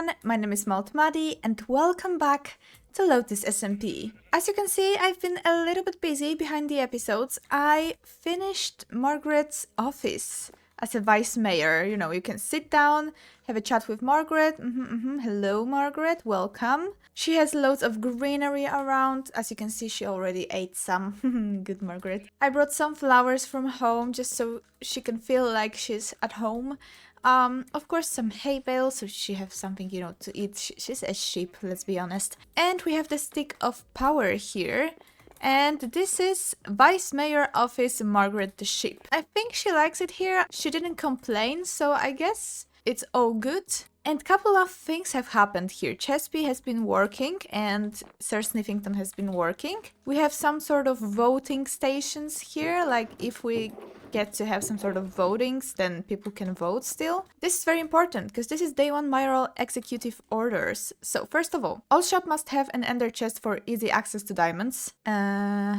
everyone, my name is Mild Madi and welcome back to Lotus SMP. As you can see, I've been a little bit busy behind the episodes. I finished Margaret's office as a vice mayor. You know, you can sit down, have a chat with Margaret. Hello, Margaret, welcome. She has loads of greenery around. As you can see, she already ate some. Good, Margaret. I brought some flowers from home just so she can feel like she's at home. Of course, some hay bales, so she has something, you know, to eat. She's a sheep, let's be honest. And we have the stick of power here. And this is Vice Mayor Office Margaret the Sheep. I think she likes it here. She didn't complain, so I guess it's all good. And couple of things have happened here. Chespy has been working and Sir Sniffington has been working. We have some sort of voting stations here, like if we get to have some sort of votings, then people can vote still. This is very important because this is day 1 mayoral executive orders. So first of all shop must have an ender chest for easy access to diamonds. Much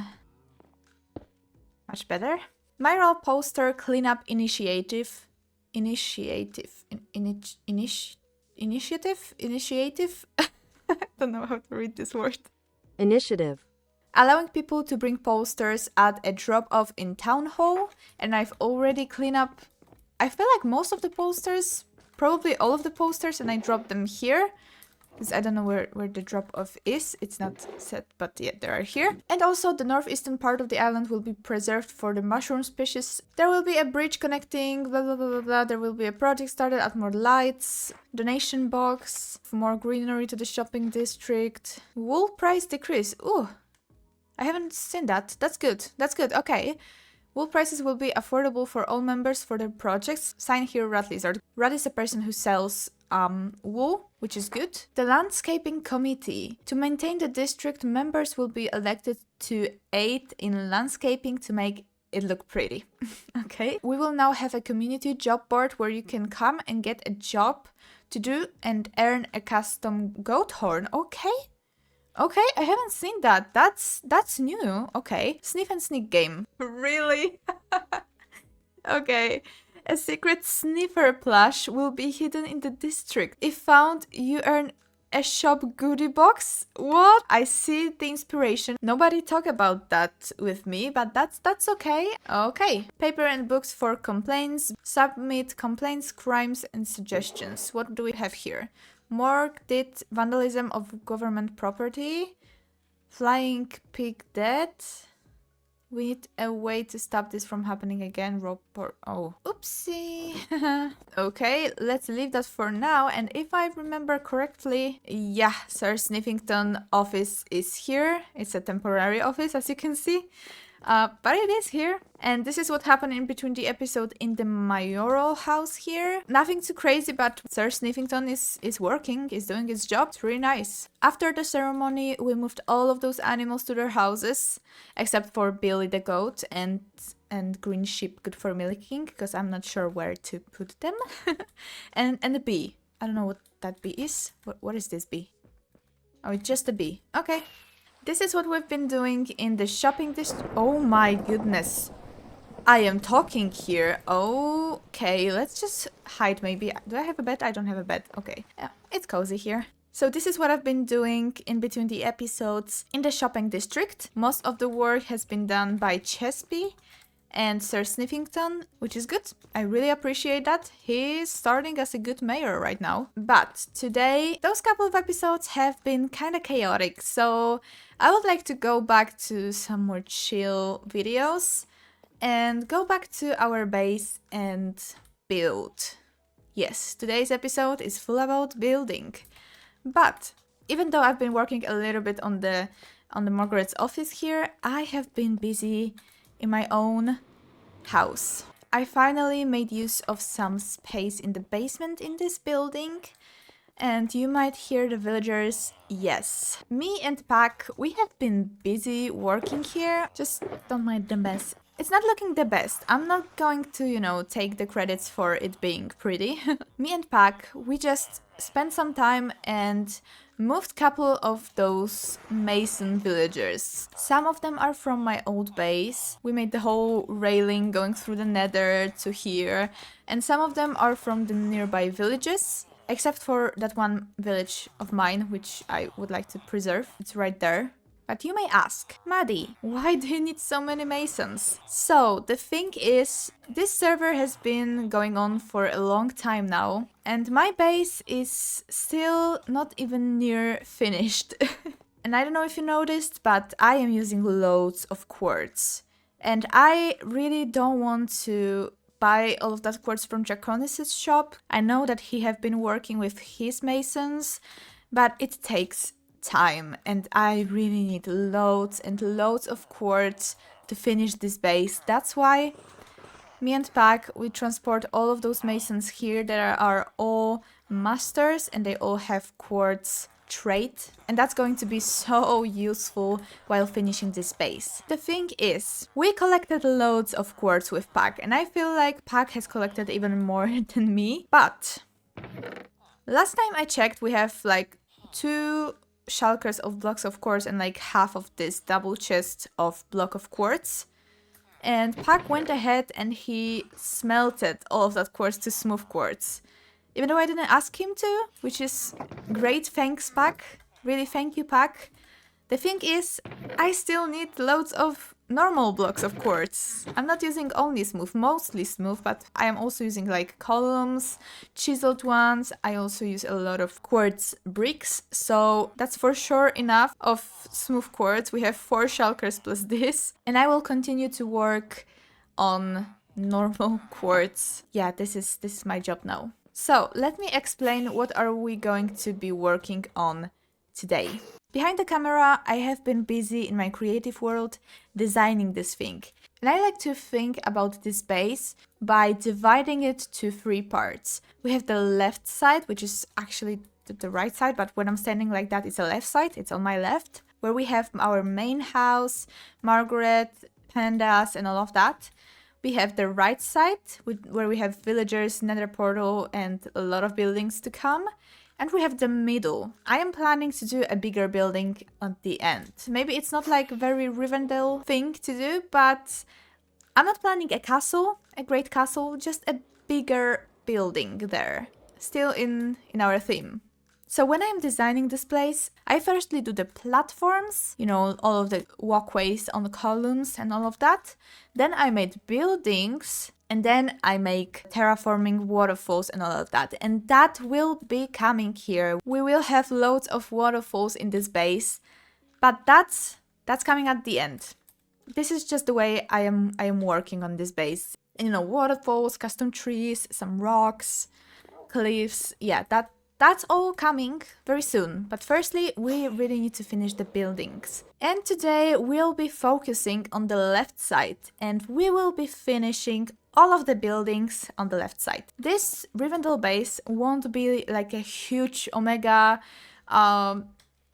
better. Mayoral poster cleanup initiative. Initiative. I don't know how to read this word. Initiative. Allowing people to bring posters at a drop-off in Town Hall. And I've already cleaned up, I feel like most of the posters, probably all of the posters, and I dropped them here. Because I don't know where the drop-off is. It's not set, but yeah, they are here. And also the northeastern part of the island will be preserved for the mushroom species. There will be a bridge connecting, blah, blah, blah, blah, blah. There will be a project started, add more lights, donation box, more greenery to the shopping district. Wool price decrease. Ooh, I haven't seen that. That's good. That's good. Okay. Wool prices will be affordable for all members for their projects. Sign here, Rat Lizard. Rat is a person who sells wool, which is good. The landscaping committee. To maintain the district, members will be elected to aid in landscaping to make it look pretty. Okay. We will now have a community job board where you can come and get a job to do and earn a custom goat horn. Okay. Okay, I haven't seen that. That's new. Okay. Sniff and sneak game. Really? Okay. A secret sniffer plush will be hidden in the district. If found, you earn a shop goodie box. What? I see the inspiration. Nobody talk about that with me, but that's okay. Okay. Paper and books for complaints. Submit complaints, crimes, and suggestions. What do we have here? Morgue did vandalism of government property. Flying pig dead. We need a way to stop this from happening again. Oh, oopsie. Okay, let's leave that for now. And if I remember correctly, yeah, Sir Sniffington office is here. It's a temporary office, as you can see. But it is here. And this is what happened in between the episode in the mayoral house here. Nothing too crazy, but Sir Sniffington is working, is doing his job. It's really nice. After the ceremony, we moved all of those animals to their houses, except for Billy the goat and Green Sheep, good for milking, because I'm not sure where to put them. and the bee. I don't know what that bee is. What is this bee? Oh, it's just a bee. Okay. This is what we've been doing in the shopping district. Oh my goodness. I am talking here. Okay, let's just hide maybe. Do I have a bed? I don't have a bed. Okay, yeah, it's cozy here. So this is what I've been doing in between the episodes in the shopping district. Most of the work has been done by Chespy and Sir Sniffington, which is good. I really appreciate that. He's starting as a good mayor right now. But today, those couple of episodes have been kind of chaotic, so I would like to go back to some more chill videos and go back to our base and build. Yes, today's episode is full about building. But even though I've been working a little bit on the Margaret's office here, I have been busy in my own house. I finally made use of some space in the basement in this building. And you might hear the villagers. Yes, me and Pac, we have been busy working here. Just don't mind the mess. It's not looking the best. I'm not going to, you know, take the credits for it being pretty. Me and Pac, we just spent some time and moved couple of those mason villagers. Some of them are from my old base. We made the whole railing going through the nether to here. And some of them are from the nearby villages. Except for that one village of mine, which I would like to preserve. It's right there. But you may ask, Maddie, why do you need so many masons? So, the thing is, this server has been going on for a long time now, and my base is still not even near finished. And I don't know if you noticed, but I am using loads of quartz. And I really don't want to buy all of that quartz from Draconis' shop. I know that he have been working with his masons, but it takes time, and I really need loads and loads of quartz to finish this base. That's why me and Pac, we transport all of those masons here that are all masters, and they all have quartz trait, and that's going to be so useful while finishing this base. The thing is, we collected loads of quartz with Pac, and I feel like Pac has collected even more than me, but last time I checked, we have like 2 shulkers of blocks of quartz and like half of this double chest of block of quartz. And Pac went ahead and he smelted all of that quartz to smooth quartz. Even though I didn't ask him to, which is great, thanks Pac. Really thank you, Pac. The thing is, I still need loads of normal blocks of quartz. I'm not using only smooth, mostly smooth, but I am also using like columns, chiseled ones. I also use a lot of quartz bricks, so that's for sure enough of smooth quartz. We have 4 shulkers plus this, and I will continue to work on normal quartz. Yeah, this is my job now. So let me explain what are we going to be working on today. Behind the camera, I have been busy in my creative world designing this thing. And I like to think about this base by dividing it to 3 parts. We have the left side, which is actually the right side, but when I'm standing like that, it's a left side, it's on my left, where we have our main house, Margaret, pandas, and all of that. We have the right side, where we have villagers, nether portal, and a lot of buildings to come. And we have the middle. I am planning to do a bigger building at the end. Maybe it's not like a very Rivendell thing to do, but I'm not planning a castle, a great castle, just a bigger building there. Still in our theme. So when I'm designing this place, I firstly do the platforms, you know, all of the walkways on the columns and all of that. Then I made buildings, and then I make terraforming waterfalls and all of that. And that will be coming here. We will have loads of waterfalls in this base, but that's coming at the end. This is just the way I am working on this base. And, you know, waterfalls, custom trees, some rocks, cliffs. Yeah, that's all coming very soon. But firstly, we really need to finish the buildings. And today we'll be focusing on the left side, and we will be finishing all of the buildings on the left side. This Rivendell base won't be like a huge Omega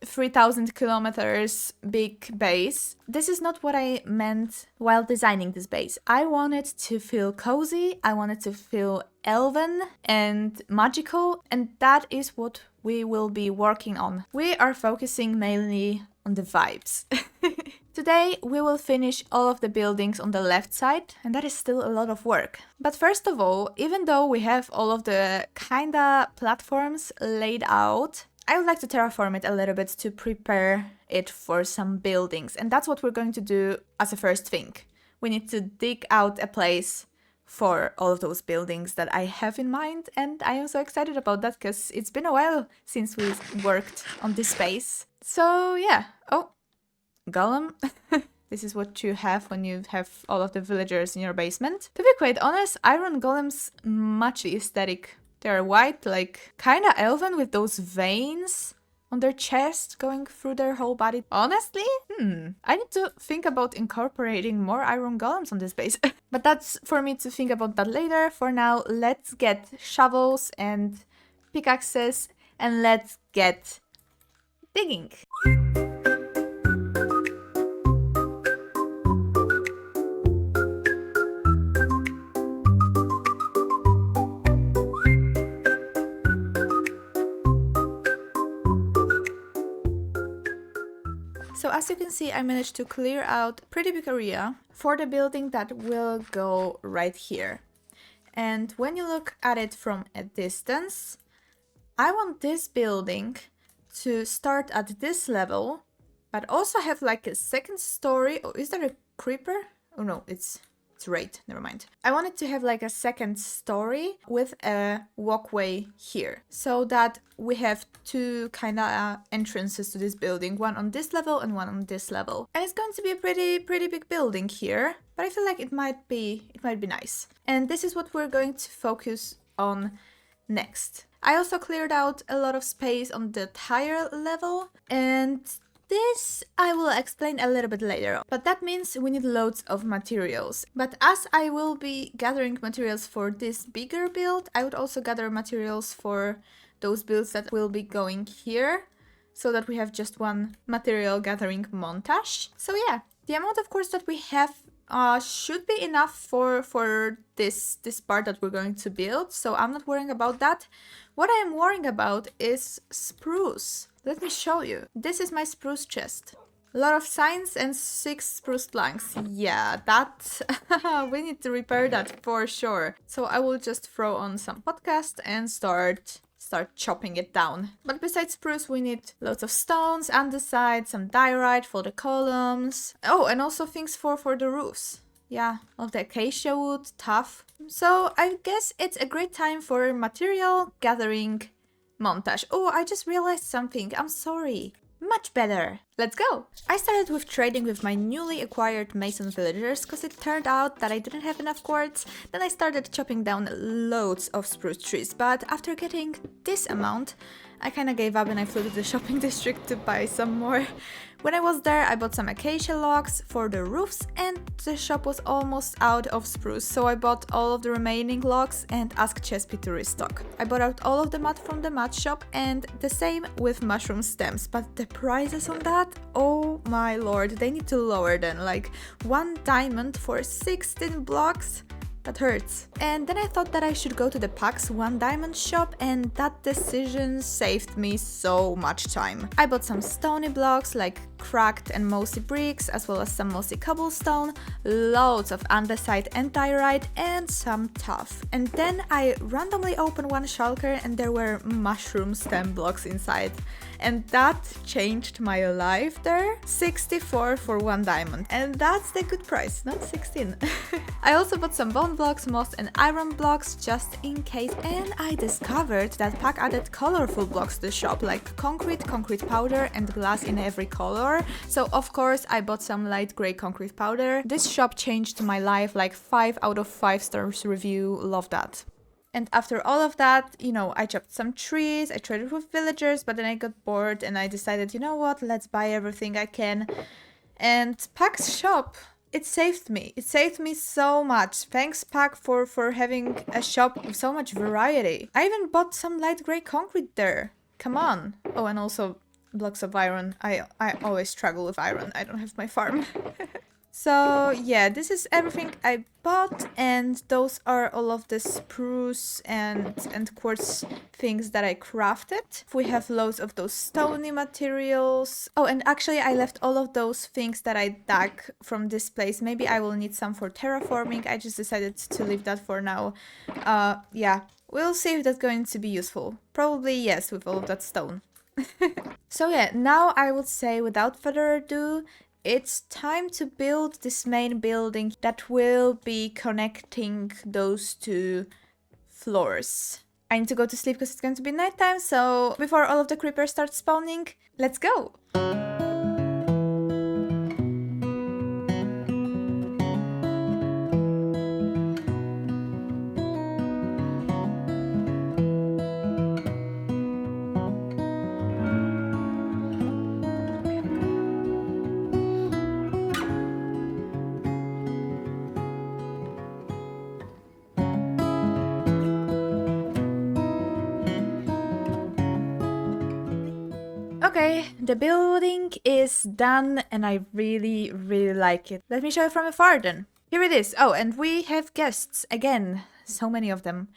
3000 kilometers big base. This is not what I meant while designing this base. I want it to feel cozy, I want it to feel elven and magical, and that is what we will be working on. We are focusing mainly on the vibes. Today we will finish all of the buildings on the left side, and that is still a lot of work. But first of all, even though we have all of the kinda platforms laid out, I would like to terraform it a little bit to prepare it for some buildings, and that's what we're going to do as a first thing. We need to dig out a place for all of those buildings that I have in mind, and I am so excited about that because it's been a while since we worked on this space. So yeah. Oh, golem. This is what you have when you have all of the villagers in your basement. To be quite honest, iron golems much aesthetic. They're white, like kinda elven with those veins on their chest going through their whole body. Honestly, I need to think about incorporating more iron golems on this base. But that's for me to think about that later. For now, let's get shovels and pickaxes and let's get digging. So as you can see, I managed to clear out a pretty big area for the building that will go right here. And when you look at it from a distance, I want this building to start at this level, but also have like a second story. Oh, is there a creeper? Oh no, it's right, never mind. I wanted to have like a second story with a walkway here, so that we have two kind of entrances to this building, one on this level and one on this level. And it's going to be a pretty big building here, but I feel like it might be nice. And this is what we're going to focus on next. I also cleared out a lot of space on the tire level, and this I will explain a little bit later, but that means we need loads of materials. But as I will be gathering materials for this bigger build, I would also gather materials for those builds that will be going here, so that we have just one material gathering montage. So yeah, the amount of course that we have should be enough for this part that we're going to build, so I'm not worrying about that. What I am worrying about is spruce. Let me show you. This is my spruce chest. A lot of signs and 6 spruce planks. Yeah, that we need to repair that for sure. So I will just throw on some podcast and start chopping it down. But besides spruce, we need lots of stones, andesite, some diorite for the columns. Oh, and also things for the roofs. Yeah, all the acacia wood, tough. So I guess it's a great time for material gathering montage. Oh, I just realized something. I'm sorry. Much better. Let's go. I started with trading with my newly acquired mason villagers because it turned out that I didn't have enough quartz. Then I started chopping down loads of spruce trees, but after getting this amount, I kinda gave up and I flew to the shopping district to buy some more. When I was there, I bought some acacia logs for the roofs and the shop was almost out of spruce, so I bought all of the remaining logs and asked Chespi to restock. I bought out all of the mud from the mud shop and the same with mushroom stems, but the prices on that, oh my lord, they need to lower them, like 1 diamond for 16 blocks. That hurts. And then I thought that I should go to the PAX 1 diamond shop, and that decision saved me so much time. I bought some stony blocks like cracked and mossy bricks, as well as some mossy cobblestone, loads of andesite and diorite, and some tuff. And then I randomly opened one shulker and there were mushroom stem blocks inside. And that changed my life there. 64 for 1 diamond. And that's the good price, not 16. I also bought some bone blocks, moss and iron blocks just in case. And I discovered that pack added colorful blocks to the shop, like concrete powder and glass in every color. So of course I bought some light gray concrete powder. This shop changed my life, like 5 out of 5 stars review, love that. And after all of that, you know, I chopped some trees, I traded with villagers, but then I got bored and I decided, you know what, let's buy everything I can. And Pack's shop, it saved me. It saved me so much. Thanks, Pack, for having a shop with so much variety. I even bought some light gray concrete there. Come on. Oh, and also blocks of iron. I always struggle with iron. I don't have my farm. So yeah, this is everything I bought, and those are all of the spruce and quartz things that I crafted. We have loads of those stony materials. Oh, and actually I left all of those things that I dug from this place. Maybe I will need some for terraforming. I just decided to leave that for now. Yeah, we'll see if that's going to be useful. Probably yes, with all of that stone. So yeah, now I would say without further ado, it's time to build this main building that will be connecting those 2 floors. I need to go to sleep because it's going to be nighttime, so before all of the creepers start spawning, let's go! Okay, the building is done and I really like it. Let me show you from afar then. Here it is. Oh, and we have guests again. So many of them.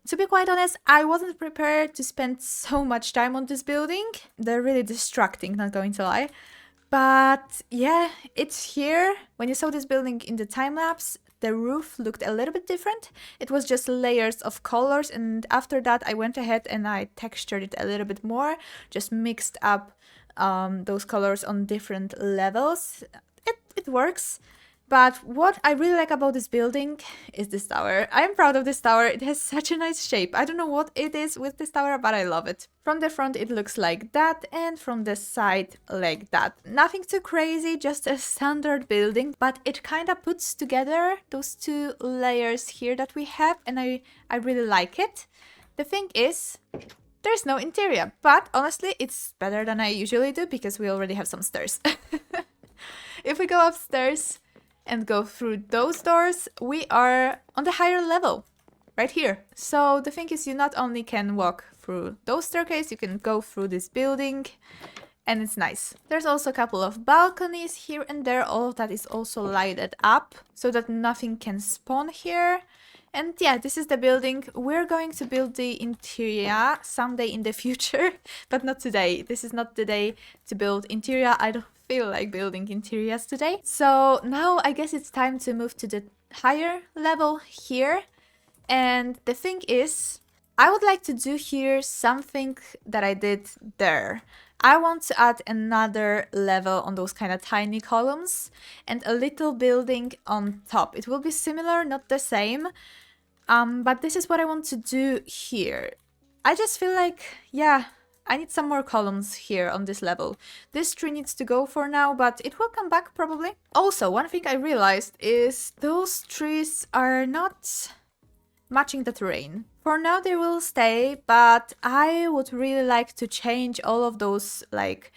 To be quite honest, I wasn't prepared to spend so much time on this building. They're really distracting, not going to lie. But yeah, it's here. When you saw this building in the time lapse, the roof looked a little bit different. It was just layers of colors, and after that I went ahead and I textured it a little bit more, just mixed up those colors on different levels. It works. But what I really like about this building is this tower. I'm proud of this tower. It has such a nice shape. I don't know what it is with this tower, but I love it. From the front it looks like that, and from the side like that. Nothing too crazy, just a standard building, but it kind of puts together those two layers here that we have, and I really like it. The thing is, there's no interior, but honestly it's better than I usually do because we already have some stairs. If we go upstairs and go through those doors, we are on the higher level, right here. So the thing is, you not only can walk through those staircases, you can go through this building, and it's nice. There's also a couple of balconies here and there. All of that is also lighted up so that nothing can spawn here. And yeah, this is the building. We're going to build the interior someday in the future, but not today. This is not the day to build interior. I don't feel like building interiors today. So now I guess it's time to move to the higher level here. And the thing is, I would like to do here something that I did there. I want to add another level on those kind of tiny columns and a little building on top. It will be similar, not the same, but this is what I want to do here. I just feel like, yeah, I need some more columns here on this level. This tree needs to go for now, but it will come back probably. Also, one thing I realized is those trees are not matching the terrain. For now they will stay, but I would really like to change all of those like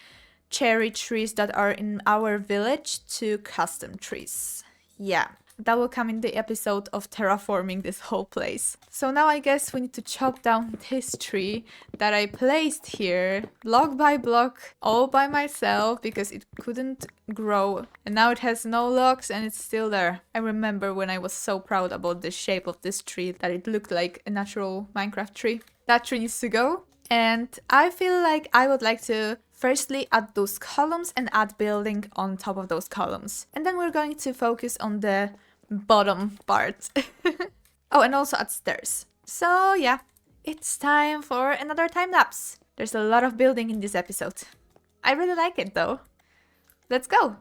cherry trees that are in our village to custom trees. Yeah, that will come in the episode of terraforming this whole place. So now I guess we need to chop down this tree that I placed here block by block all by myself because it couldn't grow, and now it has no logs and it's still there. I remember when I was so proud about the shape of this tree that it looked like a natural Minecraft tree. That tree needs to go, and I feel like I would like to firstly add those columns and add building on top of those columns, and then we're going to focus on the bottom part. Oh, and also add stairs. So yeah, it's time for another time lapse. There's a lot of building in this episode. I really like it though. Let's go!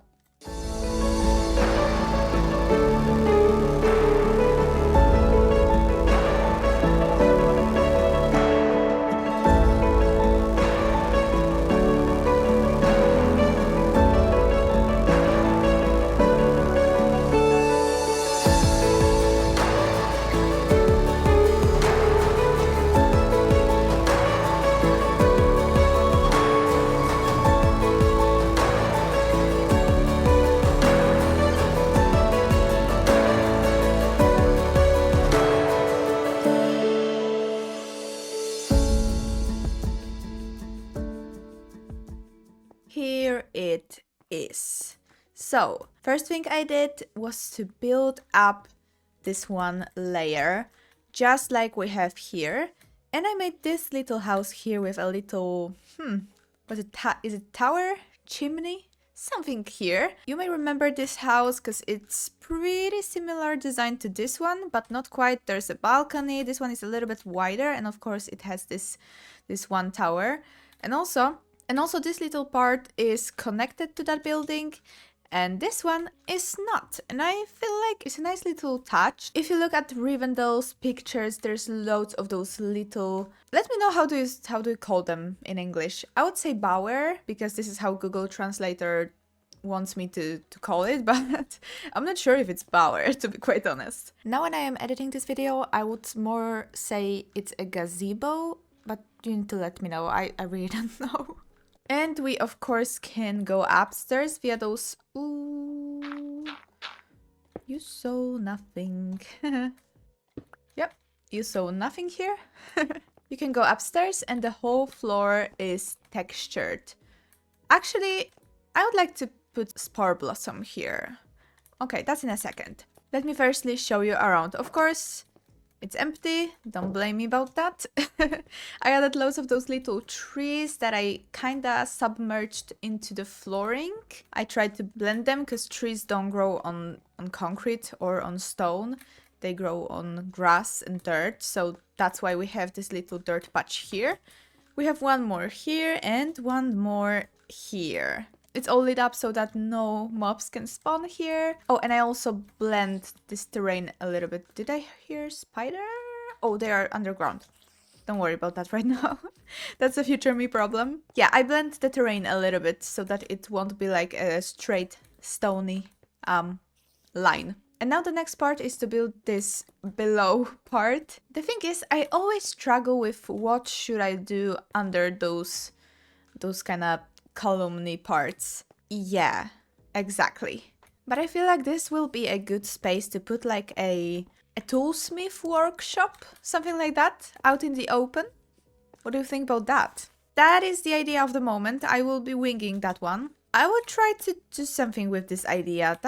Here it is. So, first thing I did was to build up this one layer, just like we have here. And I made this little house here with a little, is it tower? Chimney? Something here. You may remember this house because it's pretty similar design to this one, but not quite. There's a balcony. This one is a little bit wider, and of course it has this one tower. And also this little part is connected to that building, and this one is not. And I feel like it's a nice little touch. If you look at Rivendell's pictures, there's loads of those little... Let me know how do you call them in English. I would say bower, because this is how Google Translator wants me to call it, but I'm not sure if it's bower, to be quite honest. Now when I am editing this video, I would more say it's a gazebo, but you need to let me know. I really don't know. And we, of course, can go upstairs via those... Ooh, you saw nothing. Yep, you saw nothing here. You can go upstairs and the whole floor is textured. Actually, I would like to put Spore Blossom here. Okay, that's in a second. Let me firstly show you around. Of course, It's empty, don't blame me about that. I added loads of those little trees that I kinda submerged into the flooring. I tried to blend them because trees don't grow on concrete or on stone. They grow on grass and dirt, so that's why we have this little dirt patch here. We have one more here and one more here. It's all lit up so that no mobs can spawn here. Oh, and I also blend this terrain a little bit. Did I hear spider? Oh, they are underground. Don't worry about that right now. That's a future me problem. Yeah, I blend the terrain a little bit so that it won't be like a straight stony line. And now the next part is to build this below part. The thing is, I always struggle with what should I do under those kind of columny parts. Yeah, exactly. But I feel like this will be a good space to put like a toolsmith workshop, something like that, out in the open. What do you think about that? That is the idea of the moment. I will be winging that one. I will try to do something with this idea.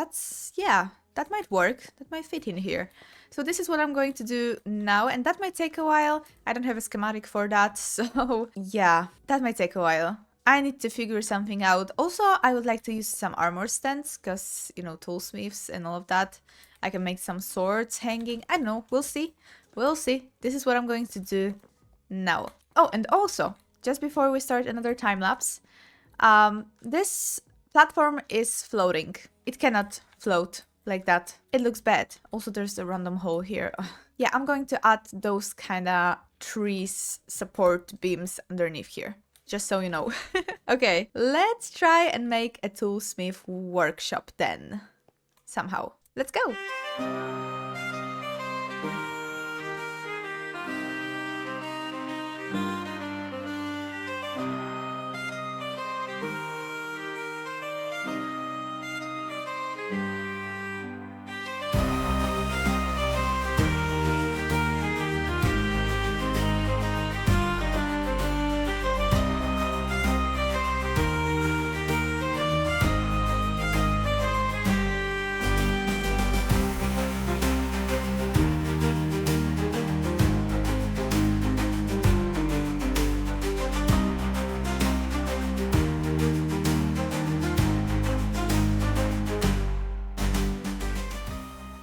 Yeah, that might work. That might fit in here. So this is what I'm going to do now, and that might take a while. I don't have a schematic for that, so yeah, that might take a while. I need to figure something out. Also, I would like to use some armor stands, because, you know, toolsmiths and all of that. I can make some swords hanging. I don't know. We'll see. We'll see. This is what I'm going to do now. Oh, and also, just before we start another time-lapse, this platform is floating. It cannot float like that. It looks bad. Also, there's a random hole here. Yeah, I'm going to add those kind of trees support beams underneath here. Just so you know. Okay, let's try and make a toolsmith workshop then. Somehow. Let's go!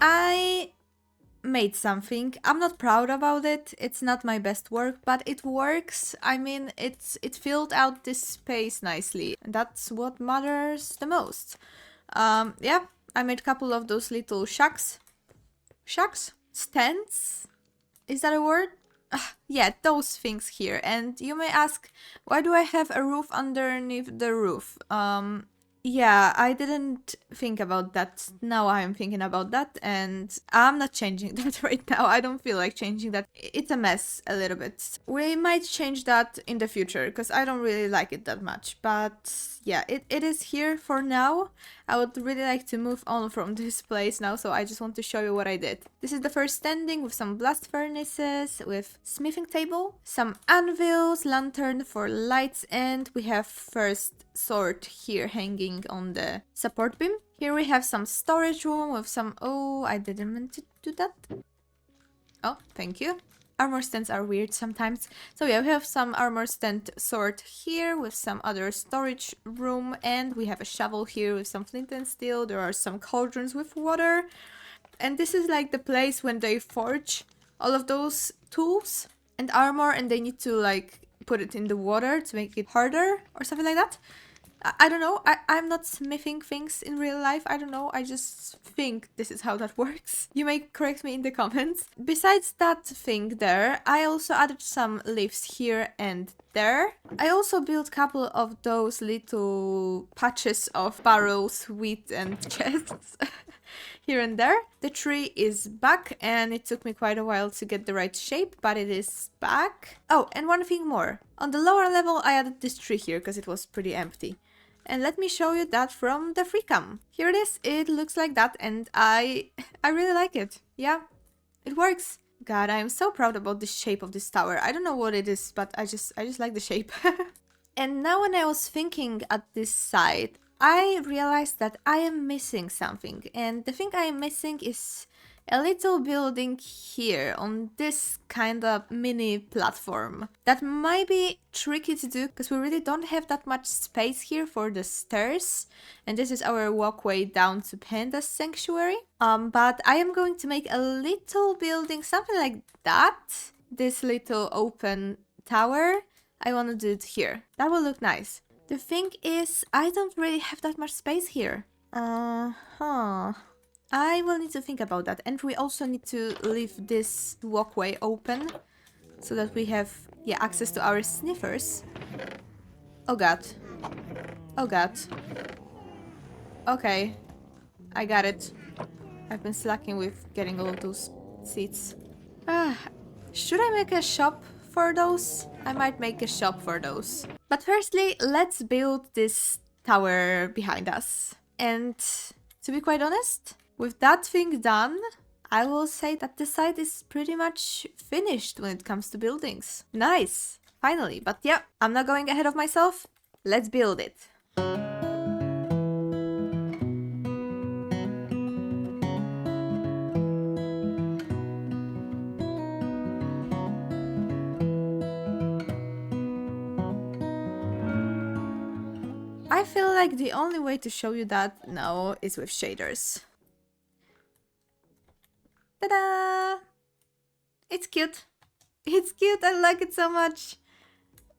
I made something. I'm not proud about it. It's not my best work, but it works. I mean, it filled out this space nicely. That's what matters the most. Yeah, I made a couple of those little shacks. Shacks? Stands? Is that a word? Yeah, those things here. And you may ask, why do I have a roof underneath the roof? Yeah, I didn't think about that. Now I'm thinking about that, and I'm not changing that right now. I don't feel like changing that. It's a mess a little bit. We might change that in the future, because I don't really like it that much. But yeah, it is here for now. I would really like to move on from this place now, so I just want to show you what I did. This is the first standing with some blast furnaces, with smithing table, some anvils, lantern for lights, and we have first sword here hanging on the support beam. Here we have some storage room with some... Oh, I didn't mean to do that. Oh, thank you. Armor stands are weird sometimes. So yeah, we have some armor stand sword here with some other storage room, and we have a shovel here with some flint and steel. There are some cauldrons with water. And this is like the place when they forge all of those tools and armor, and they need to like put it in the water to make it harder or something like that. I don't know. I'm not smithing things in real life. I don't know. I just think this is how that works. You may correct me in the comments. Besides that thing there, I also added some leaves here and there. I also built a couple of those little patches of barrels, wheat and chests here and there. The tree is back, and it took me quite a while to get the right shape, but it is back. Oh, and one thing more. On the lower level, I added this tree here because it was pretty empty. And let me show you that from the free cam. Here it is. It looks like that, and I really like it. Yeah, it works. God, I am so proud about the shape of this tower. I don't know what it is, but I just like the shape. And now when I was thinking at this side, I realized that I am missing something. And the thing I am missing is a little building here on this kind of mini platform. That might be tricky to do because we really don't have that much space here for the stairs. And this is our walkway down to Panda Sanctuary. But I am going to make a little building, something like that. This little open tower. I want to do it here. That will look nice. The thing is, I don't really have that much space here. I will need to think about that. And we also need to leave this walkway open so that we have, yeah, access to our sniffers. Oh god. Oh god. Okay. I got it. I've been slacking with getting all of those seats. Should I make a shop for those? I might make a shop for those. But firstly, let's build this tower behind us. And to be quite honest, with that thing done, I will say that the site is pretty much finished when it comes to buildings. Nice! Finally. But yeah, I'm not going ahead of myself. Let's build it. I feel like the only way to show you that now is with shaders. Ta-da! It's cute. It's cute. I like it so much.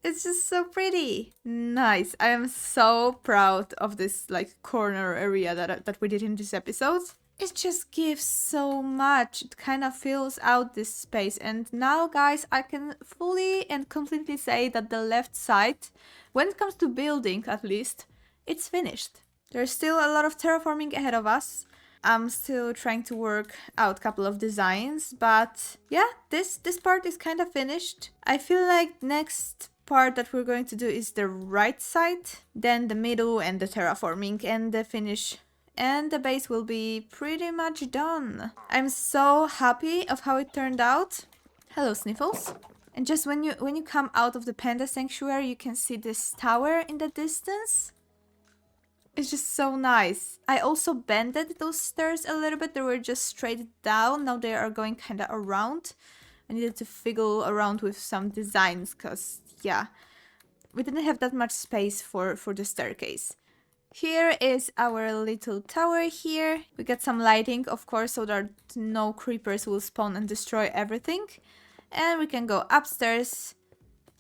It's just so pretty. Nice. I am so proud of this like corner area that we did in this episode. It just gives so much. It kind of fills out this space. And now, guys, I can fully and completely say that the left side, when it comes to building at least, it's finished. There's still a lot of terraforming ahead of us. I'm still trying to work out a couple of designs, but yeah, this part is kind of finished. I feel like next part that we're going to do is the right side, then the middle and the terraforming and the finish. And the base will be pretty much done. I'm so happy of how it turned out. Hello, Sniffles. And just when you come out of the Panda Sanctuary, you can see this tower in the distance. It's just so nice. I also bended those stairs a little bit. They were just straight down. Now they are going kind of around. I needed to fiddle around with some designs because, yeah, we didn't have that much space for the staircase. Here is our little tower here. We got some lighting, of course, so that no creepers will spawn and destroy everything. And we can go upstairs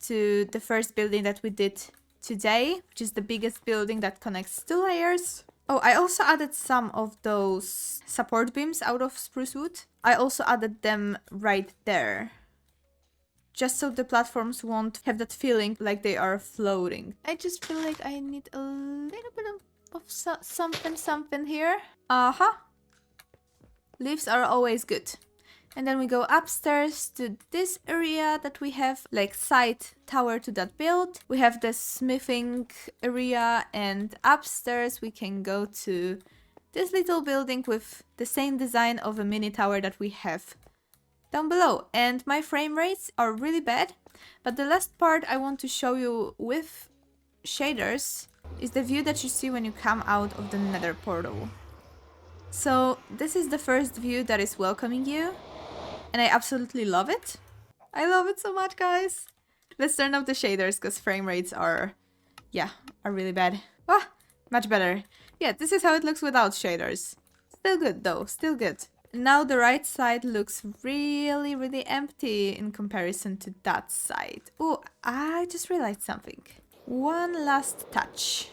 to the first building that we did today, which is the biggest building that connects two layers. Oh, I also added some of those support beams out of spruce wood. I also added them right there, just so the platforms won't have that feeling like they are floating. I just feel like I need a little bit of something here. Leaves are always good. And then we go upstairs to this area that we have like side tower to that build. We have the smithing area, and upstairs we can go to this little building with the same design of a mini tower that we have down below. And my frame rates are really bad, but the last part I want to show you with shaders is the view that you see when you come out of the Nether portal. So this is the first view that is welcoming you, and I absolutely love it. I love it so much, guys. Let's turn off the shaders because frame rates are really bad. Ah, much better. Yeah, this is how it looks without shaders. Still good though, still good. Now the right side looks really, really empty in comparison to that side. Oh, I just realized something. One last touch.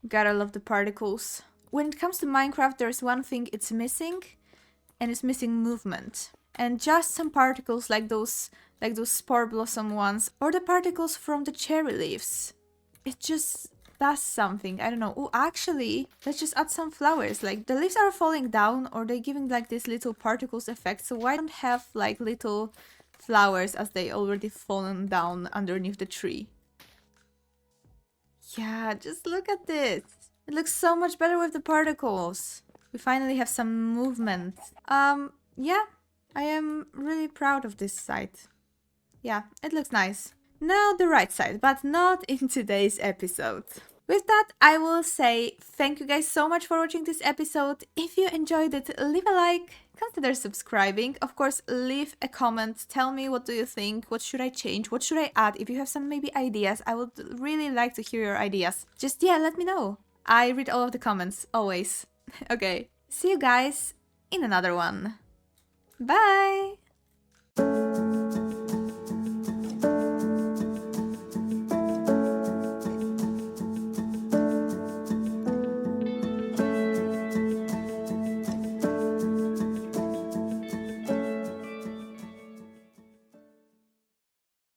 Gotta love the particles. When it comes to Minecraft, there's one thing it's missing, and it's missing movement. And just some particles like those spore blossom ones, or the particles from the cherry leaves. It just does something. I don't know. Oh, actually, let's just add some flowers. Like the leaves are falling down, or they're giving like this little particles effect. So why don't have like little flowers as they already fallen down underneath the tree? Yeah, just look at this. It looks so much better with the particles. We finally have some movement. Yeah, I am really proud of this site. Yeah, it looks nice. Now the right side, but not in today's episode. With that, I will say thank you guys so much for watching this episode. If you enjoyed it, leave a like, consider subscribing. Of course, leave a comment. Tell me what do you think, what should I change, what should I add. If you have some maybe ideas, I would really like to hear your ideas. Just, yeah, let me know. I read all of the comments, always. Okay, see you guys in another one. Bye!